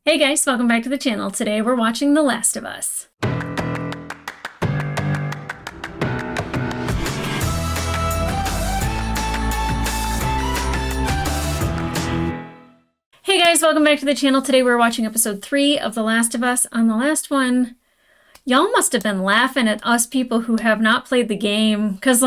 Hey guys, welcome back to the channel. Today we're watching The Last of Us. Hey guys, welcome back to the channel. Today we're watching episode 3 of The Last of Us. On the last one, y'all must have been laughing at us people who have not played the game, because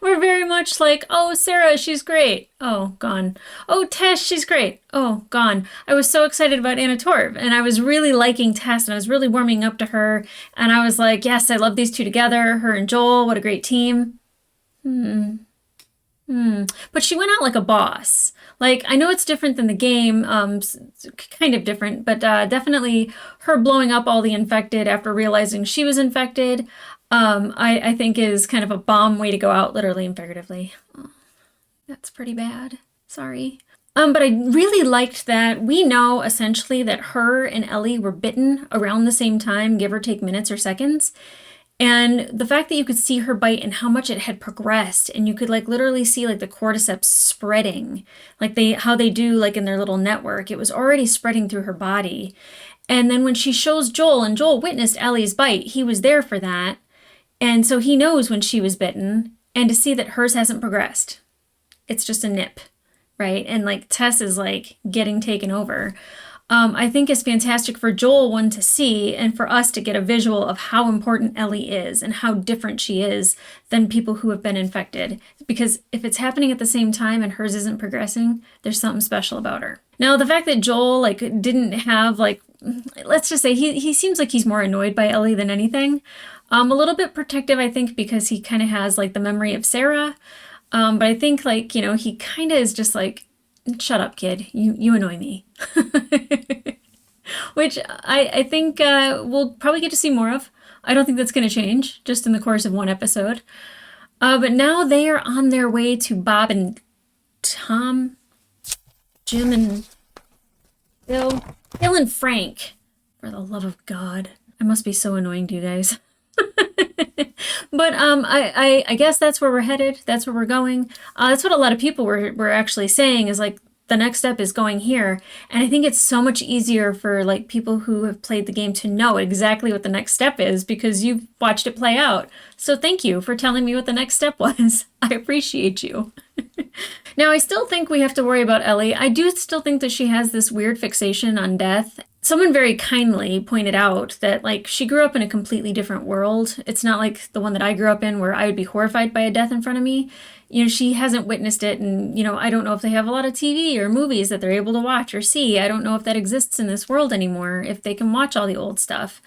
we're very much like, oh, Sarah, she's great. Oh, gone. Oh, Tess, she's great. Oh, gone. I was so excited about Anna Torv, and I was really liking Tess, and I was really warming up to her, and I was like, yes, I love these two together, her and Joel, what a great team. But she went out like a boss. Like, I know it's different than the game, kind of different, but definitely her blowing up all the infected after realizing she was infected, I think is kind of a bomb way to go out, literally and figuratively. Oh, that's pretty bad. Sorry. But I really liked that we know essentially that her and Ellie were bitten around the same time, give or take minutes or seconds. And the fact that you could see her bite and how much it had progressed, and you could like literally see like the cordyceps spreading, like how they do like in their little network. It was already spreading through her body. And then when she shows Joel, and Joel witnessed Ellie's bite, he was there for that. And so he knows when she was bitten, and to see that hers hasn't progressed. It's just a nip, right? And like Tess is like getting taken over. I think is fantastic for Joel, one, to see, and for us to get a visual of how important Ellie is and how different she is than people who have been infected. Because if it's happening at the same time and hers isn't progressing, there's something special about her. Now, the fact that Joel like didn't have like, let's just say he seems like he's more annoyed by Ellie than anything. A little bit protective, I think, because he kind of has like the memory of Sarah. But I think like, he kind of is just like, shut up, kid. You annoy me. Which I think we'll probably get to see more of. I don't think that's going to change just in the course of one episode. But now they are on their way to Bob and Tom, Jim and Bill and Frank. For the love of God. I must be so annoying to you guys. But I guess that's where we're headed. That's where we're going. That's what a lot of people were actually saying is like the next step is going here. And I think it's so much easier for like people who have played the game to know exactly what the next step is because you've watched it play out. So thank you for telling me what the next step was. I appreciate you. Now, I still think we have to worry about Ellie. I do still think that she has this weird fixation on death. Someone very kindly pointed out that, like, she grew up in a completely different world. It's not like the one that I grew up in where I would be horrified by a death in front of me. She hasn't witnessed it, and, I don't know if they have a lot of TV or movies that they're able to watch or see. I don't know if that exists in this world anymore, if they can watch all the old stuff.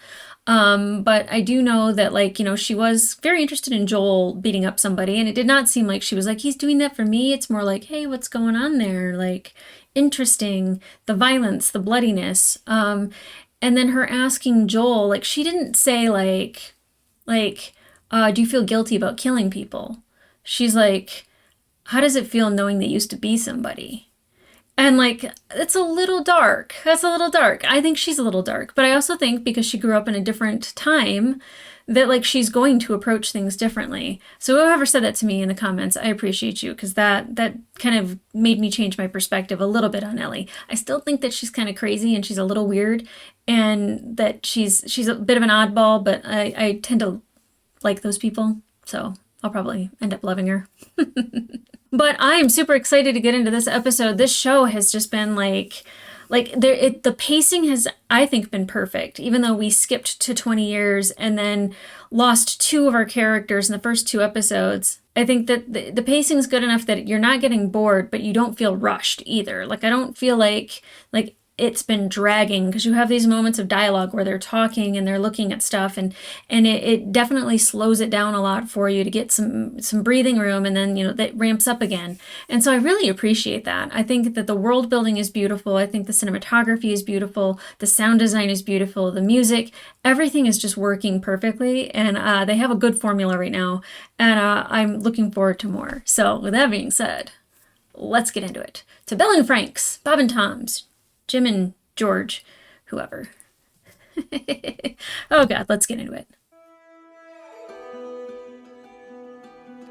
But I do know that, like, she was very interested in Joel beating up somebody, and it did not seem like she was like, he's doing that for me. It's more like, hey, what's going on there? Like, interesting, the violence, the bloodiness. And then her asking Joel, like, she didn't say, do you feel guilty about killing people? She's like, how does it feel knowing that you used to be somebody? And like, it's a little dark. That's a little dark. I think she's a little dark. But I also think because she grew up in a different time, that like she's going to approach things differently. So whoever said that to me in the comments, I appreciate you, because that kind of made me change my perspective a little bit on Ellie. I still think that she's kind of crazy and she's a little weird, and that she's a bit of an oddball, but I tend to like those people. So I'll probably end up loving her. But I am super excited to get into this episode. This show has just been the pacing has, I think, been perfect, even though we skipped to 20 years and then lost 2 of our characters in the first 2 episodes. I think that the pacing is good enough that you're not getting bored, but you don't feel rushed either. Like, I don't feel like it's been dragging, because you have these moments of dialogue where they're talking and they're looking at stuff, and it definitely slows it down a lot for you to get some breathing room, and then that ramps up again. And so I really appreciate that. I think that the world building is beautiful. I think the cinematography is beautiful. The sound design is beautiful. The music, everything is just working perfectly, and they have a good formula right now, and I'm looking forward to more. So with that being said, let's get into it. To Bill and Frank's, Bob and Tom's, Jim and George, whoever. Oh God, let's get into it.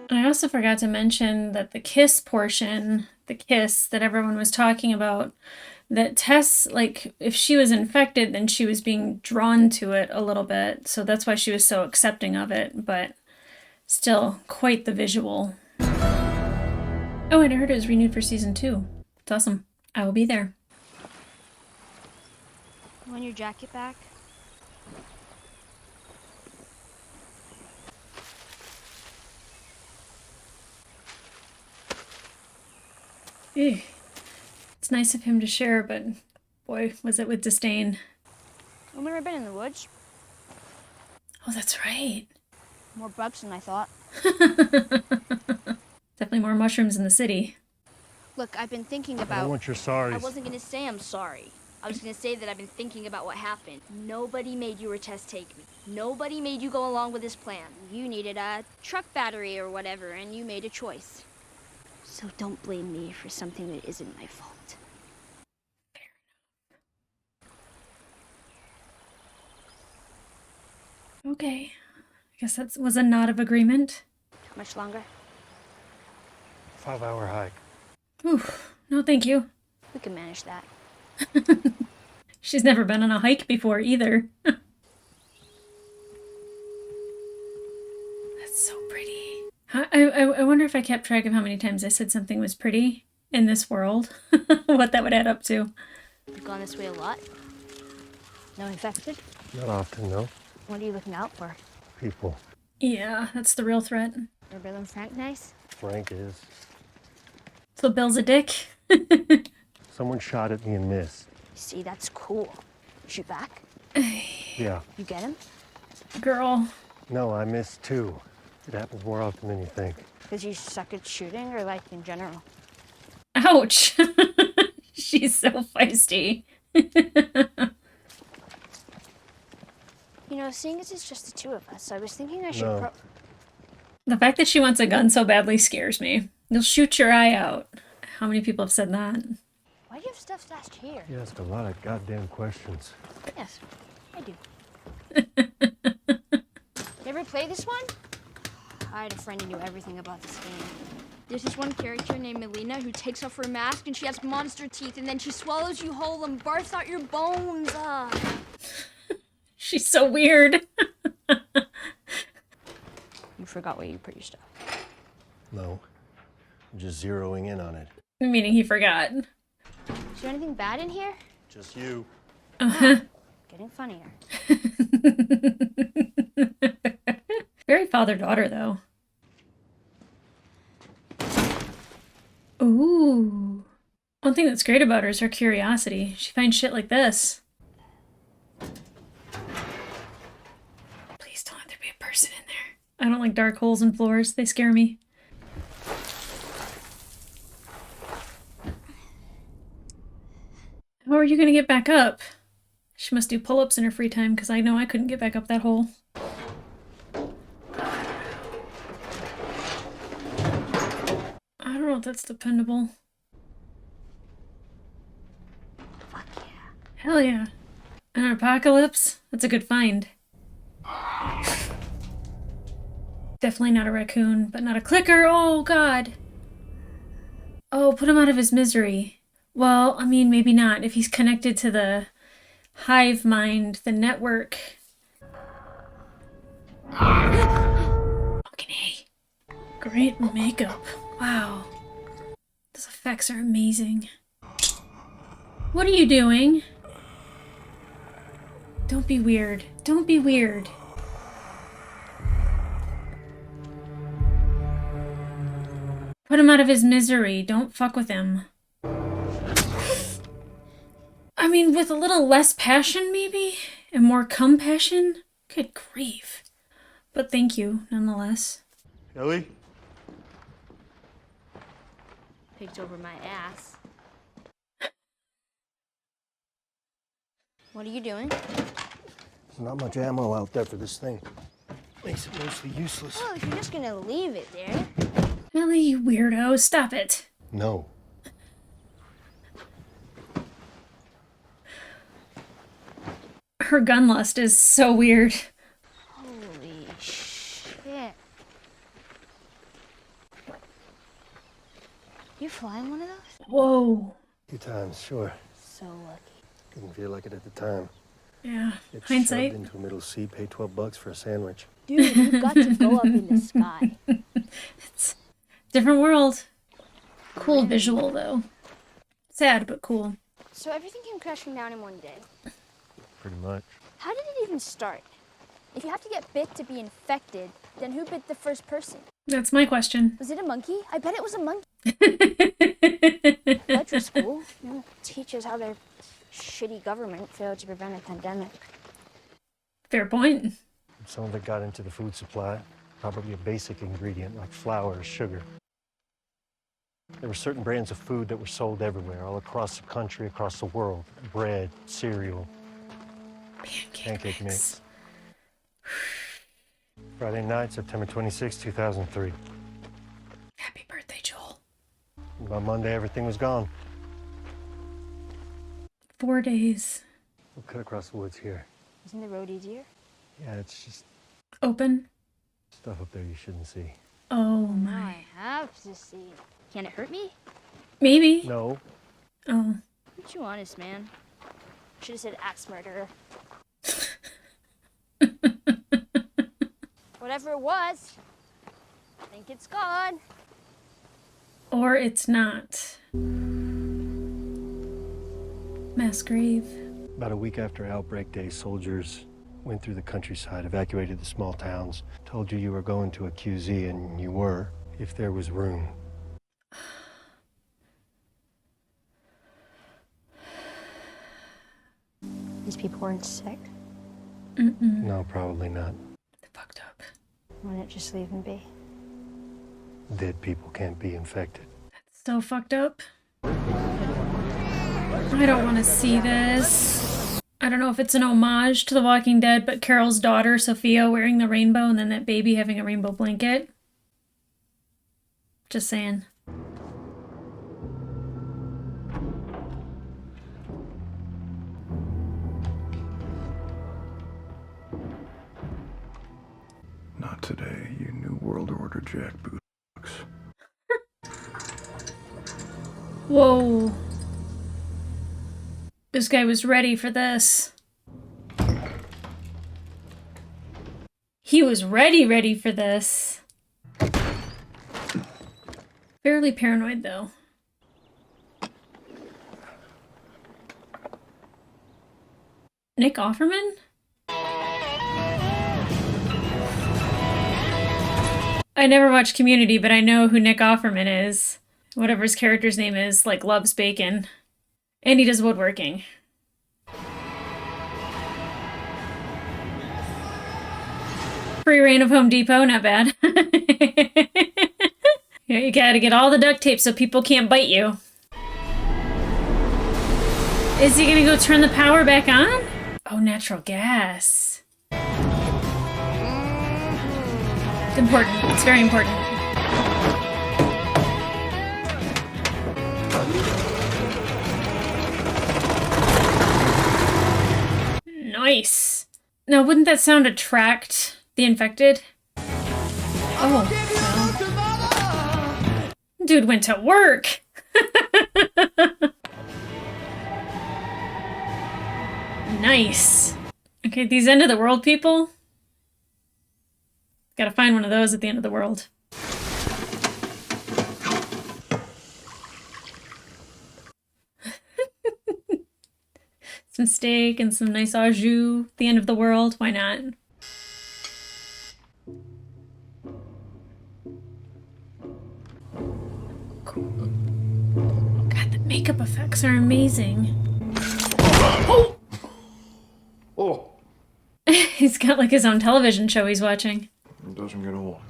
I also forgot to mention that the kiss portion, the kiss that everyone was talking about, that Tess, like, if she was infected, then she was being drawn to it a little bit. So that's why she was so accepting of it. But still, quite the visual. Oh, and I heard it was renewed for season 2. It's awesome. I will be there. You want your jacket back? Ew. It's nice of him to share, but boy, was it with disdain. I've never been in the woods. Oh, that's right. More bugs than I thought. Definitely more mushrooms in the city. Look, I've been thinking about... I don't want your sorries. I wasn't going to say I'm sorry. I was going to say that I've been thinking about what happened. Nobody made you or Tess take me. Nobody made you go along with this plan. You needed a truck battery or whatever, and you made a choice. So don't blame me for something that isn't my fault. Okay. I guess that was a nod of agreement. How much longer? 5-hour hike. Oof. No, thank you. We can manage that. She's never been on a hike before either. That's so pretty. I wonder if I kept track of how many times I said something was pretty in this world. What that would add up to. You've gone this way a lot? No infected? Not often, no. What are you looking out for? People. Yeah, that's the real threat. Are Bill and Frank nice? Frank is. So Bill's a dick? Someone shot at me and missed. See, that's cool. Shoot back? Yeah. You get him? Girl. No, I missed too. It happens more often than you think. Because you suck at shooting or like in general? Ouch. She's so feisty. You know, seeing as it's just the two of us, I was thinking I should No. The fact that she wants a gun so badly scares me. You'll shoot your eye out. How many people have said that? Why do you have stuff stashed here? You ask a lot of goddamn questions. Yes, I do. You ever play this one? I had a friend who knew everything about this game. There's this one character named Melina who takes off her mask and she has monster teeth and then she swallows you whole and barfs out your bones. She's so weird. You forgot where you put your stuff. No. I'm just zeroing in on it. Meaning he forgot. Is there anything bad in here? Just you. Getting funnier. Very father-daughter, though. Ooh. One thing that's great about her is her curiosity. She finds shit like this. Please don't let there be a person in there. I don't like dark holes in floors. They scare me. How are you gonna get back up? She must do pull-ups in her free time, because I know I couldn't get back up that hole. I don't know if that's dependable. Fuck yeah. Hell yeah. An apocalypse? That's a good find. Definitely not a raccoon, but not a clicker. Oh, God. Oh, put him out of his misery. Well, I mean, maybe not. If he's connected to the hive mind, the network. Okay. Great makeup. Wow. Those effects are amazing. What are you doing? Don't be weird. Don't be weird. Put him out of his misery. Don't fuck with him. I mean, with a little less passion, maybe? And more compassion? Good grief. But thank you, nonetheless. Ellie? Picked over my ass. What are you doing? There's not much ammo out there for this thing. Makes it mostly useless. Well, if you're just gonna leave it there. Ellie, you weirdo. Stop it. No. Her gun lust is so weird. Holy shit. You flying one of those? Whoa. A few times, sure. so lucky. Didn't feel like it at the time. Yeah. Get Hindsight. shoved into a middle seat, pay $12 for a sandwich. Dude, you got to go up in the sky. It's different world. Cool visual though. Sad but cool. So everything came crashing down in one day. Pretty much. How did it even start? If you have to get bit to be infected, then who bit the first person? That's my question. Was it a monkey? I bet it was a monkey. Electric school, teaches how their shitty government failed to prevent a pandemic. Fair point. Some of it got into the food supply. Probably a basic ingredient like flour or sugar. There were certain brands of food that were sold everywhere, all across the country, across the world. Bread, cereal, pancake mix. Friday night, September 26, 2003. Happy birthday, Joel. By Monday, everything was gone. 4 days. We'll cut across the woods here. Isn't the road easier? Yeah, it's just Open. stuff up there you shouldn't see. Oh Now my. I have to see. Can it hurt me? Maybe. No. Oh. Aren't you honest, man? Should have said axe murderer. Whatever it was, I think it's gone. Or it's not. Mass grave. About a week after Outbreak Day, soldiers went through the countryside, evacuated the small towns, told you were going to a QZ, and you were, if there was room. These people weren't sick. No, probably not. Fucked up. Why not just leave them be? Dead people can't be infected. So fucked up. I don't want to see this. I don't know if it's an homage to The Walking Dead, but Carol's daughter, Sophia, wearing the rainbow and then that baby having a rainbow blanket. Just saying. Not today, you New World Order jackboot. Whoa. This guy was ready for this. He was ready for this. Fairly paranoid, though. Nick Offerman? I never watched Community, but I know who Nick Offerman is. Whatever his character's name is, like, loves bacon. And he does woodworking. Free reign of Home Depot, not bad. Yeah, you gotta get all the duct tape so people can't bite you. Is he gonna go turn the power back on? Oh, natural gas. It's important. It's very important. Nice. Now, wouldn't that sound attract the infected? Oh, well. Dude went to work. Nice. Okay, these end of the world people. Gotta find one of those at the end of the world. Some steak and some nice au jus. The end of the world. Why not? Cool. God, the makeup effects are amazing. Oh! Oh! He's got like his own television show he's watching. It doesn't get old.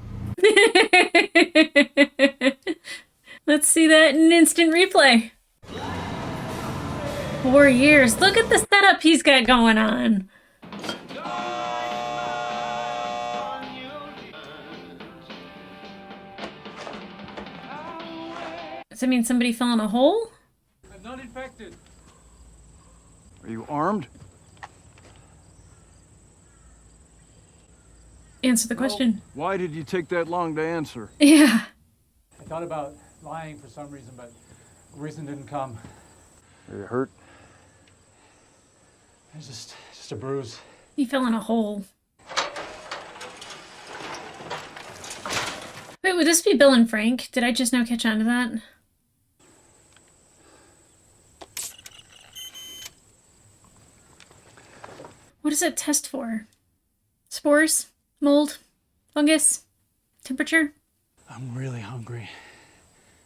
Let's see that in instant replay. 4 years. Look at the setup he's got going on. Does that mean somebody fell in a hole? I'm not infected. Are you armed? Answer the question. Why did you take that long to answer? Yeah. I thought about lying for some reason, but the reason didn't come. Are you hurt? It's just a bruise. He fell in a hole. Wait, would this be Bill and Frank? Did I just now catch on to that? What does it test for? Spores? Mold? Fungus? Temperature? I'm really hungry.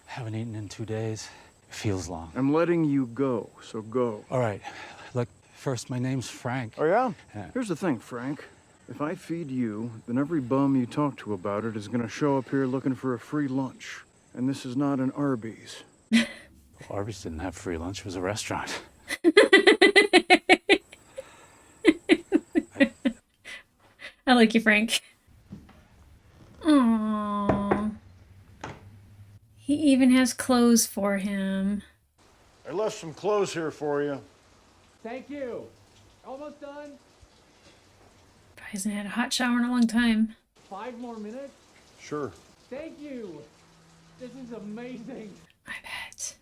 Haven't eaten in 2 days. It feels long. I'm letting you go, so go. All right. Look, first, my name's Frank. Oh, yeah? Yeah. Here's the thing, Frank. If I feed you, then every bum you talk to about it is gonna show up here looking for a free lunch. And this is not an Arby's. Well, Arby's didn't have free lunch. It was a restaurant. I like you, Frank. Aww. He even has clothes for him. I left some clothes here for you. Thank you. Almost done. Probably hasn't had a hot shower in a long time. 5 more minutes. Sure. Thank you. This is amazing. I bet.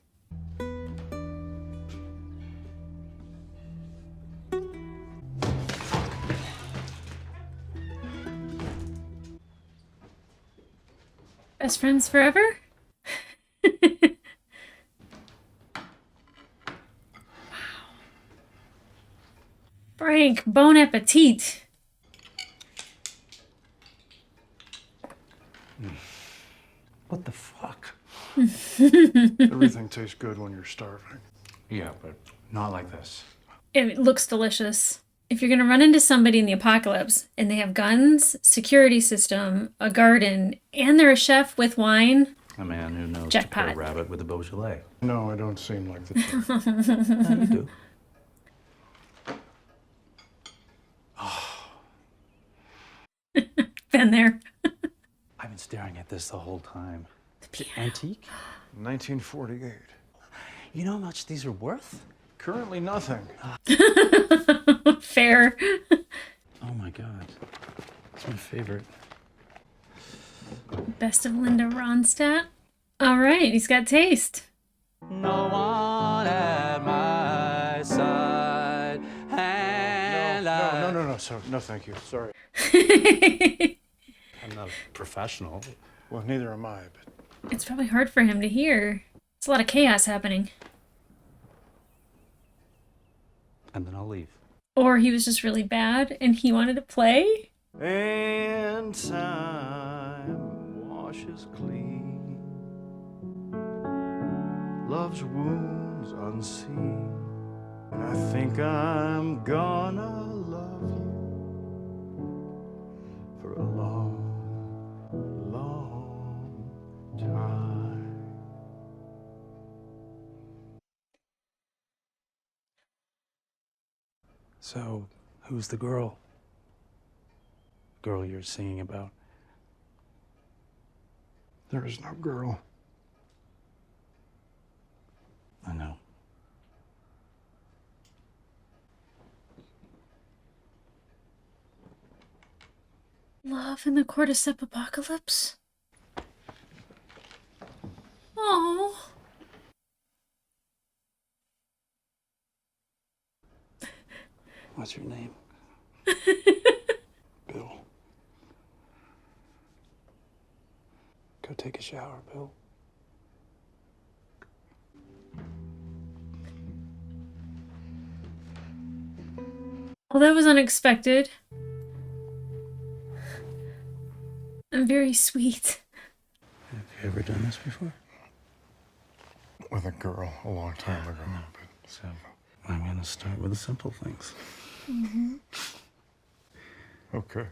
Best friends forever? Frank, bon appetit. What the fuck? Everything tastes good when you're starving. Yeah, but not like this. It looks delicious. If you're gonna run into somebody in the apocalypse and they have guns, security system, a garden, and they're a chef with wine, A man who knows to Jackpot. put a rabbit with a Beaujolais. No, I don't seem like the type. Yeah, you do. been there. I've been staring at this the whole time. Is it antique? 1948. You know how much these are worth? Currently nothing. Fair. Oh my god. It's my favorite. Best of Linda Ronstadt. All right, he's got taste. No one at my side. No, sir. No, thank you. Sorry. I'm not a professional. Well, neither am I, but It's probably hard for him to hear. It's a lot of chaos happening. And then I'll leave. Or he was just really bad and he wanted to play. and time washes clean love's wounds unseen, and I think I'm gonna love you for a long, long time. So, who's the girl? Girl you're singing about? There is no girl. I know. Love in the Cordyceps apocalypse? Oh. What's your name? Bill. Go take a shower, Bill. Well, that was unexpected. And very sweet. Have you ever done this before? With a girl a long time ago. But So, I'm gonna start with the simple things. okay. Okay.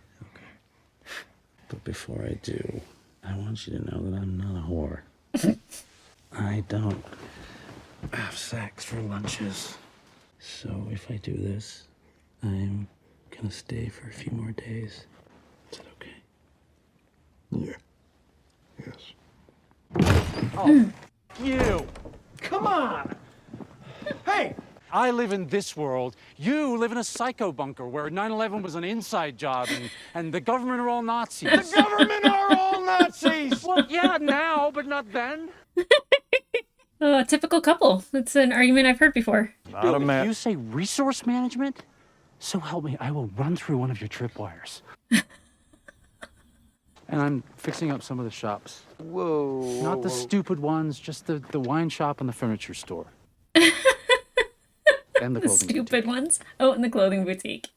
But before I do, I want you to know that I'm not a whore. I don't have sex for lunches. So if I do this, I'm gonna stay for a few more days. Is that okay? Yeah. Yes. You! Come on! Hey! I live in this world. You live in a psycho bunker where 9/11 was an inside job and the government are all Nazis. The government are all Nazis! Well, yeah, now, but not then. Oh, a typical couple. That's an argument I've heard before. Not a Did man. you say resource management? So help me, I will run through one of your tripwires. And I'm fixing up some of the shops. Whoa. Not the stupid ones, just the wine shop and the furniture store. And the The clothing stupid boutique. ones. Oh, in the clothing boutique.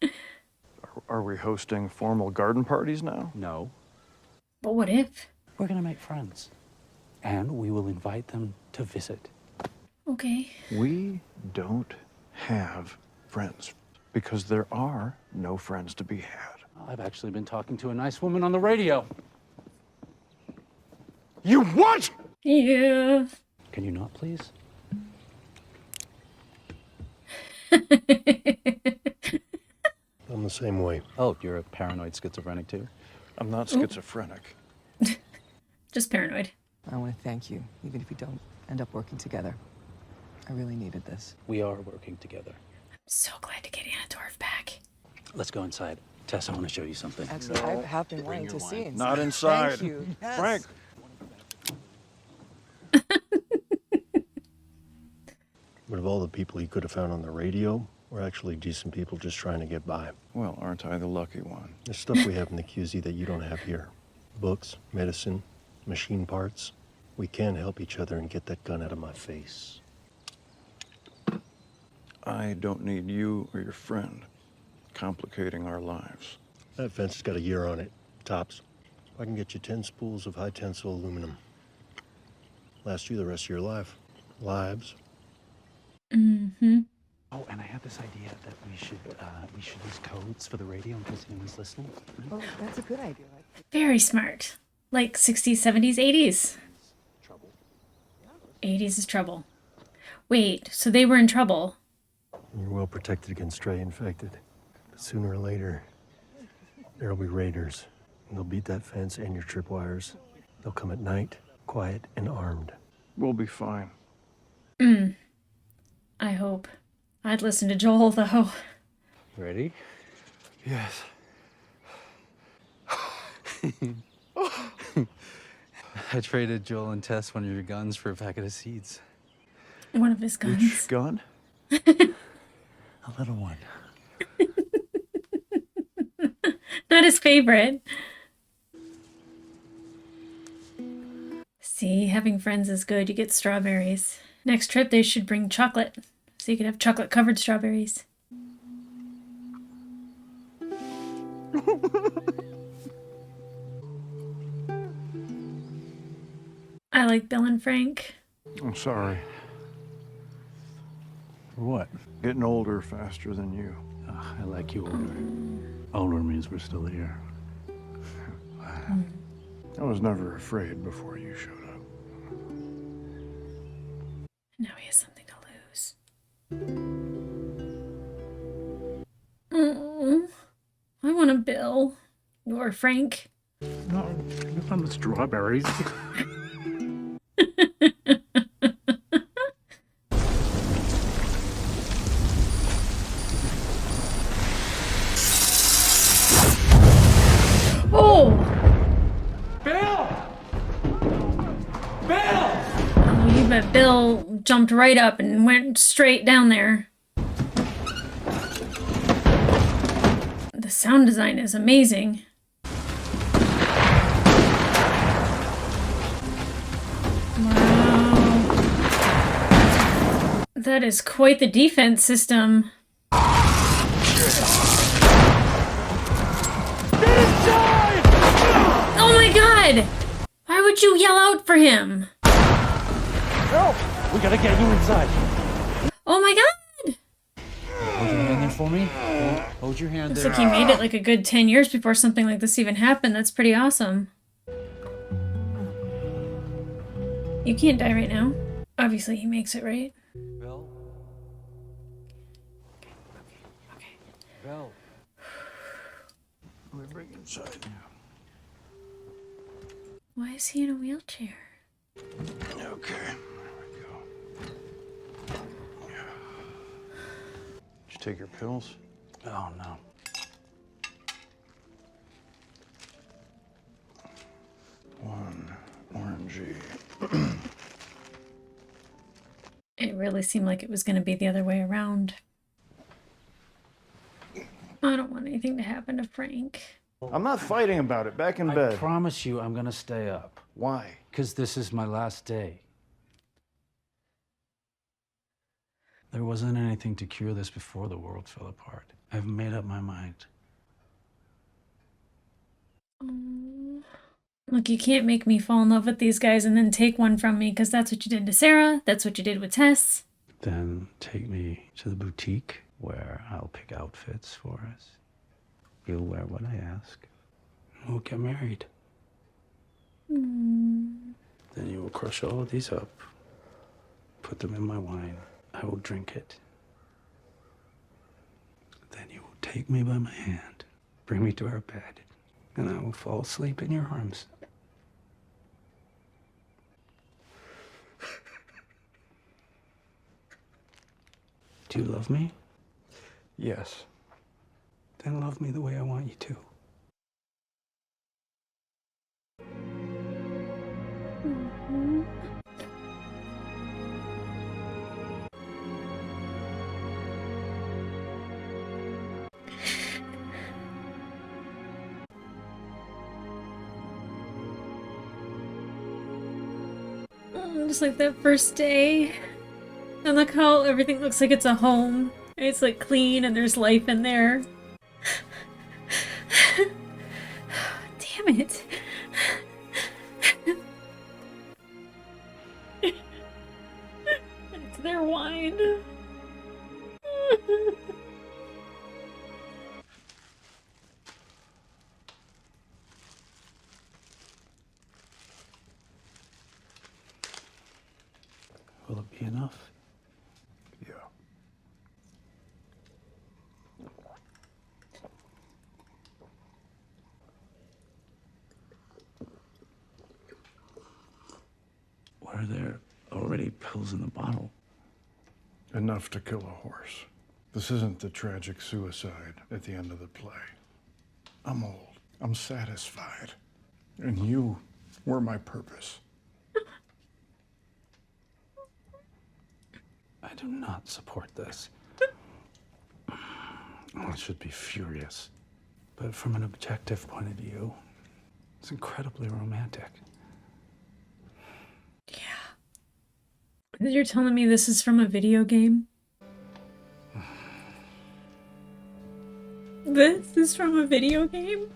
Are we hosting formal garden parties now? No, But what if? we're gonna make friends. And we will invite them to visit. Okay. We don't have friends because there are no friends to be had. I've actually been talking to a nice woman on the radio. You what? Yeah. Can you not, please? I'm the same way. Oh, you're a paranoid schizophrenic too? I'm not schizophrenic. Just paranoid. I want to thank you, even if we don't end up working together. I really needed this. We are working together. So glad to get Anna Dorf back. Let's go inside. Tess, I want to show you something. Actually, I have been wanting your to see wine. inside. Not inside. Thank you. Yes. Frank, But of all the people you could have found on the radio, we're actually decent people just trying to get by. well, aren't I the lucky one? There's stuff we have in the QZ that you don't have here. Books, medicine, machine parts. We can help each other and get that gun out of my face. I don't need you or your friend complicating our lives. That fence has got a year on it, tops. I can get you 10 spools of high tensile aluminum. Last you the rest of your life. Lives. Mm-hmm. Oh, and I had this idea that we should use codes for the radio in case anyone's listening. Oh, that's a good idea. Very smart. Like 60s, 70s, 80s. Trouble. 80s is trouble. Wait, so they were in trouble. You're well protected against stray infected. But sooner or later, there'll be raiders. And they'll beat that fence and your tripwires. They'll come at night, quiet and armed. We'll be fine. I hope. I'd listen to Joel, though. Ready? Yes. I traded Joel and Tess one of your guns for a packet of seeds. One of his guns. Which gun? A little one. Not his favorite. See, having friends is good. You get strawberries. Next trip, they should bring chocolate. So you could have chocolate-covered strawberries. I like Bill and Frank. I'm sorry. For what? Getting older faster than you. I like you older. Older means we're still here. I was never afraid before you showed up. Now he has something to lose. Oh, I want a Bill. Or Frank. No, on the strawberries. Oh! Bill! Bill! Oh, you bet Bill jumped right up and went straight down there. The sound design is amazing. Wow. That is quite the defense system. Oh my god! Why would you yell out for him? We gotta get you inside. Oh my god! Hold your hand there for me. Hold your hand Looks there. like he made it like a good 10 years before something like this even happened. That's pretty awesome. You can't die right now. Obviously, he makes it, right? Bill? Okay. Bill? Let me bring you inside. Why is he in a wheelchair? Okay, there we go. Did you take your pills? Oh, no. One orangey. It really seemed like it was going to be the other way around. I don't want anything to happen to Frank. I'm not fighting about it. Back in I bed. promise you I'm gonna stay up. Why? Because this is my last day. There wasn't anything to cure this before the world fell apart. I've made up my mind. Look, you can't make me fall in love with these guys and then take one from me, because that's what you did to Sarah. That's what you did with Tess. Then take me to the boutique where I'll pick outfits for us. You'll wear what I ask. We'll get married. Then you will crush all of these up, put them in my wine. I will drink it. Then you will take me by my hand, bring me to our bed, and I will fall asleep in your arms. Do you love me? Yes. Then love me the way I want you to. Just like that first day. And look how everything looks like it's a home. It's like clean and there's life in there. Damn it. It's their wine. Will it be enough? Yeah. Were there already pills in the bottle? Enough to kill a horse. This isn't the tragic suicide at the end of the play. I'm old. I'm satisfied. And you were my purpose. I do not support this. I should be furious. But from an objective point of view, it's incredibly romantic. You're telling me this is from a video game? This is from a video game?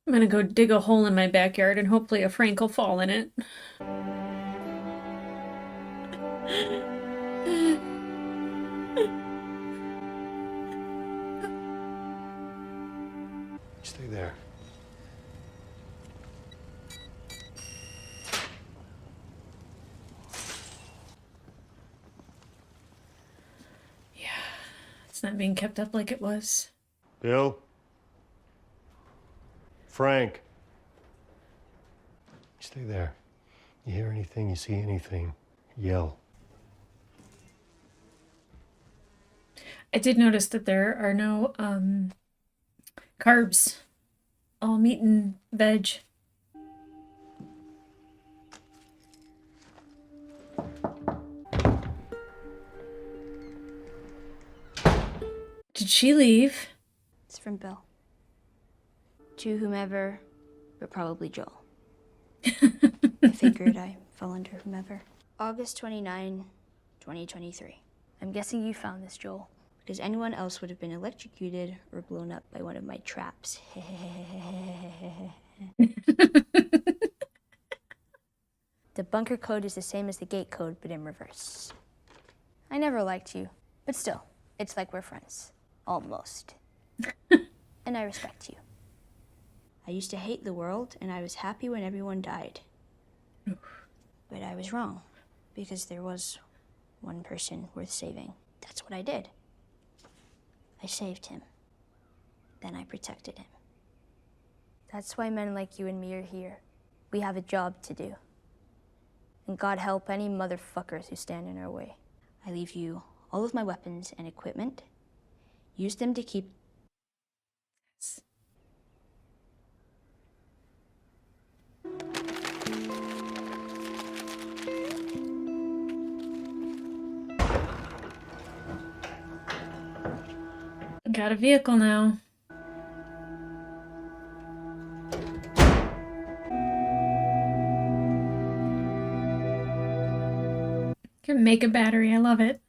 I'm gonna go dig a hole in my backyard and hopefully a Frank will fall in it. Stay there. Yeah, it's not being kept up like it was. Bill? Frank? Stay there. You hear anything, you see anything, yell. I did notice that there are no carbs. All meat and veg. Did she leave? It's from Bill. To whomever, but probably Joel. I figured I fell under whomever. August 29, 2023. I'm guessing you found this, Joel, because anyone else would have been electrocuted or blown up by one of my traps. The bunker code is the same as the gate code, but in reverse. I never liked you, but still, it's like we're friends. Almost. And I respect you. I used to hate the world, and I was happy when everyone died. But I was wrong, because there was one person worth saving. That's what I did. I saved him. Then I protected him. That's why men like you and me are here. We have a job to do. And God help any motherfuckers who stand in our way. I leave you all of my weapons and equipment. Use them to keep... Got a vehicle now. Can make a battery. I love it.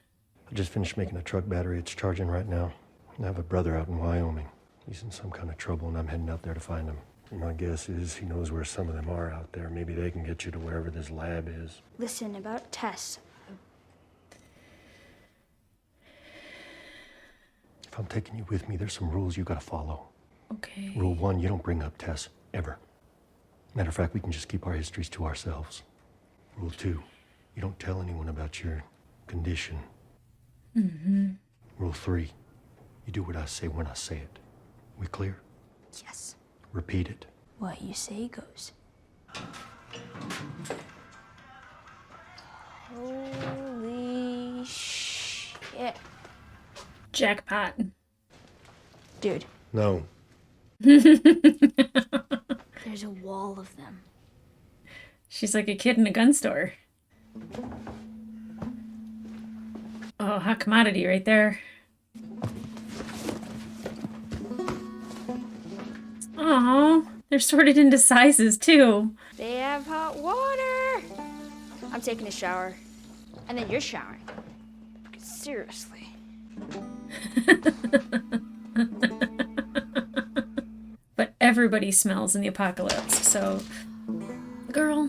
I just finished making a truck battery. It's charging right now. I have a brother out in Wyoming. He's in some kind of trouble, and I'm heading out there to find him. And my guess is he knows where some of them are out there. Maybe they can get you to wherever this lab is. Listen, about Tess. If I'm taking you with me, there's some rules you gotta follow. Okay. Rule 1, you don't bring up Tess, ever. Matter of fact, we can just keep our histories to ourselves. Rule 2, you don't tell anyone about your condition. Mm-hmm. Rule 3, you do what I say when I say it. We clear? Yes. Repeat it. What you say goes. Holy shit. Jackpot. Dude, No. there's a wall of them. She's like a kid in a gun store. Oh, hot commodity right there. Oh, they're sorted into sizes too. They have hot water. I'm taking a shower. And then you're showering. Seriously. But everybody smells in the apocalypse, so... Girl.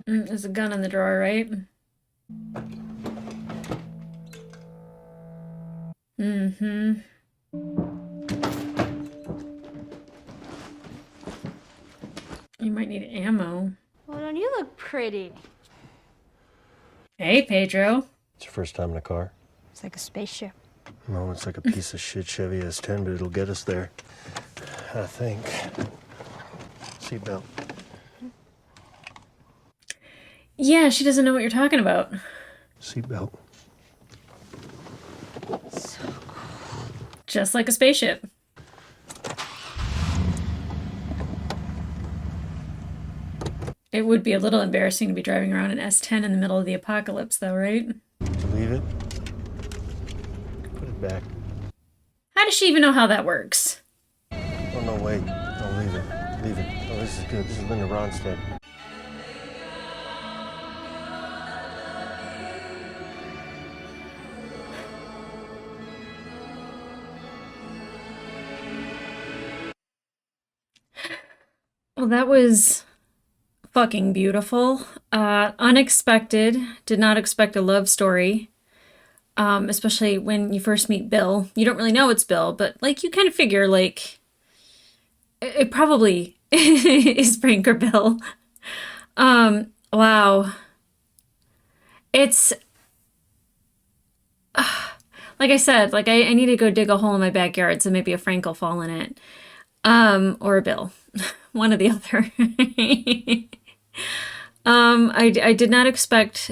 There's a gun in the drawer, right? Mm-hmm. You might need ammo. Well, don't you look pretty? Hey, Pedro. It's your first time in a car? It's like a spaceship. No, it's like a piece of shit Chevy S10, but it'll get us there. I think. Seatbelt. Yeah, she doesn't know what you're talking about. Seatbelt. So cool. Just like a spaceship. It would be a little embarrassing to be driving around an S10 in the middle of the apocalypse, though, right? To leave it. Put it back. How does she even know how that works? Oh, no, wait. No, leave it. Leave it. Oh, this is good. This is Linda Ronstadt. Well, that was fucking beautiful. Unexpected. Did not expect a love story. Especially when you first meet Bill. You don't really know it's Bill, but, like, you kind of figure, like, it probably is Frank or Bill. Wow. It's... like I said, like, I need to go dig a hole in my backyard, so maybe a Frank will fall in it. Or a Bill. One or the other. I did not expect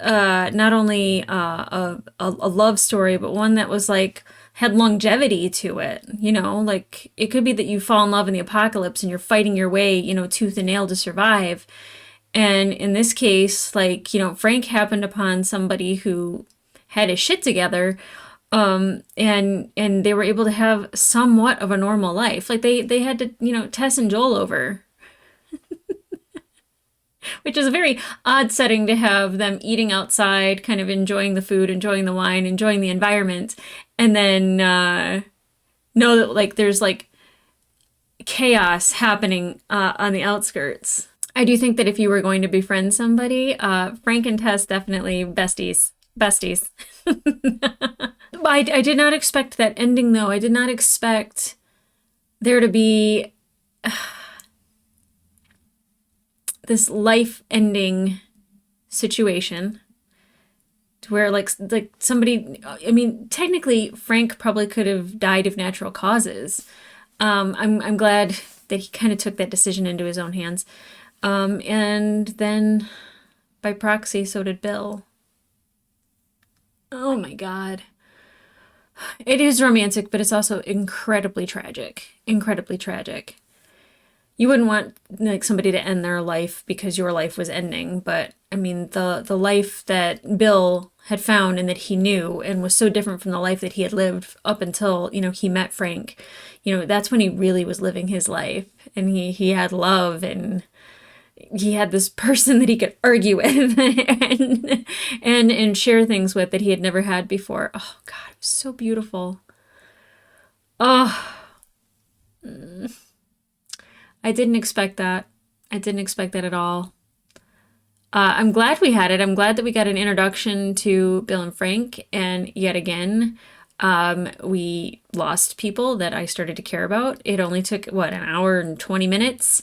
not only a love story, but one that was like had longevity to it. You know, like it could be that you fall in love in the apocalypse and you're fighting your way, you know, tooth and nail to survive. And in this case, like, you know, Frank happened upon somebody who had his shit together. And they were able to have somewhat of a normal life. Like they had to, you know, Tess and Joel over. Which is a very odd setting to have them eating outside, kind of enjoying the food, enjoying the wine, enjoying the environment, and then know that like there's like chaos happening on the outskirts. I do think that if you were going to befriend somebody, Frank and Tess definitely besties. Besties. I did not expect that ending, though. I did not expect there to be this life-ending situation to where, like somebody. I mean, technically, Frank probably could have died of natural causes. I'm glad that he kind of took that decision into his own hands, and then by proxy, so did Bill. Oh my God. It is romantic, but it's also incredibly tragic. Incredibly tragic. you wouldn't want like somebody to end their life because your life was ending. But I mean, the life that Bill had found and that he knew and was so different from the life that he had lived up until, he met Frank. That's when he really was living his life, and he had love, and he had this person that he could argue with and share things with that he had never had before. Oh God, it was so beautiful. Oh, I didn't expect that. I didn't expect that at all. I'm glad we had it. I'm glad that we got an introduction to Bill and Frank, and yet again, we lost people that I started to care about. It only took, what, an hour and 20 minutes?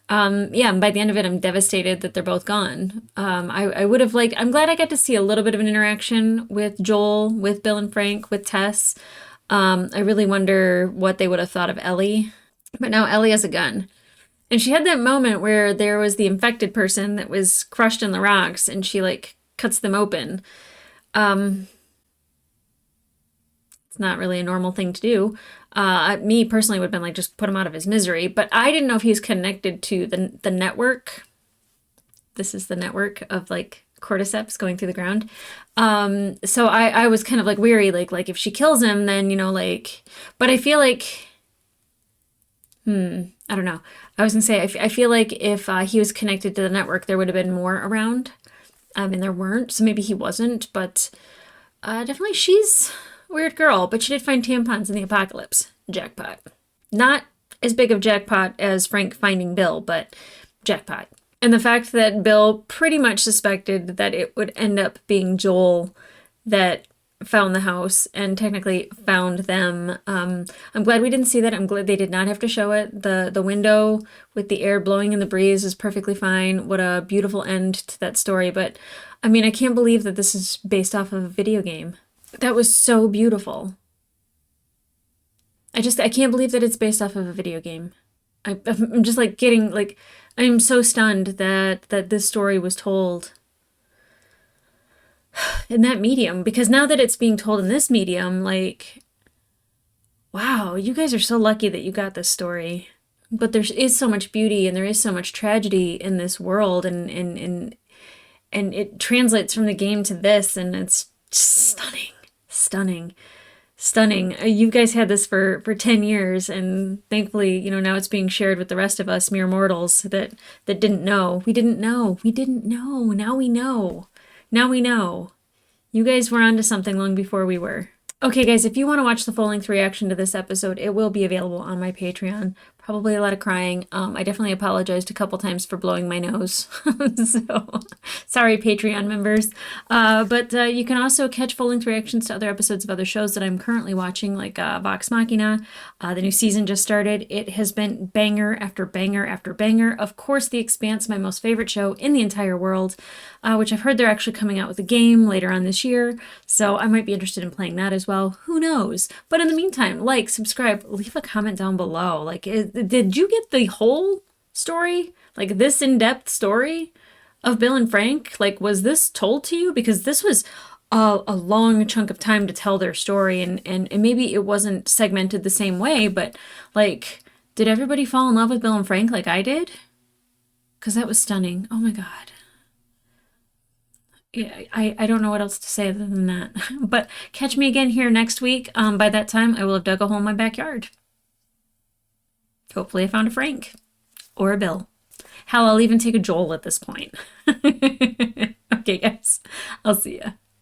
Yeah, and by the end of it, I'm devastated that they're both gone. I would have liked, I'm glad I got to see a little bit of an interaction with Joel, with Bill and Frank, with Tess. I really wonder what they would have thought of Ellie. But now Ellie has a gun. And she had that moment where there was the infected person that was crushed in the rocks, and she like cuts them open. It's not really a normal thing to do. Me personally would have been like, just put him out of his misery. But I didn't know if he's connected to the network. This is the network of like cordyceps going through the ground. So I was kind of like weary, like if she kills him, then, but I feel like, I don't know. I was gonna say, I feel like if he was connected to the network, there would have been more around. And there weren't, so maybe he wasn't, but definitely she's a weird girl, but she did find tampons in the apocalypse. Jackpot. Not as big of jackpot as Frank finding Bill, but jackpot. And the fact that Bill pretty much suspected that it would end up being Joel that found the house and technically found them. I'm glad we didn't see that. I'm glad they did not have to show it. The window with the air blowing in the breeze is perfectly fine. What a beautiful end to that story. But I mean, I can't believe that this is based off of a video game. That was so beautiful. I can't believe that it's based off of a video game. I'm just like getting like, I'm so stunned that this story was told in that medium, because now that it's being told in this medium, like, wow, you guys are so lucky that you got this story. But there is so much beauty and there is so much tragedy in this world, and it translates from the game to this, and it's just stunning. You guys had this for 10 years, and thankfully, now it's being shared with the rest of us mere mortals that didn't know. We didn't know. Now we know. You guys were onto something long before we were. Okay, guys, if you want to watch the full-length reaction to this episode, it will be available on my Patreon. Probably a lot of crying. I definitely apologized a couple times for blowing my nose. So, sorry, Patreon members. But you can also catch full-length reactions to other episodes of other shows that I'm currently watching, like Vox Machina. The new season just started. It has been banger after banger after banger. Of course, The Expanse, my most favorite show in the entire world, which I've heard they're actually coming out with a game later on this year. So I might be interested in playing that as well. Who knows? But in the meantime, like, subscribe, leave a comment down below. Like, did you get the whole story? Like, this in-depth story of Bill and Frank? Like, was this told to you? Because this was a long chunk of time to tell their story, and maybe it wasn't segmented the same way, but, like, did everybody fall in love with Bill and Frank like I did? Because that was stunning. Oh my God. Yeah, I don't know what else to say other than that. But catch me again here next week. By that time, I will have dug a hole in my backyard. Hopefully I found a Frank. Or a Bill. Hell, I'll even take a Joel at this point. Okay, guys. I'll see ya.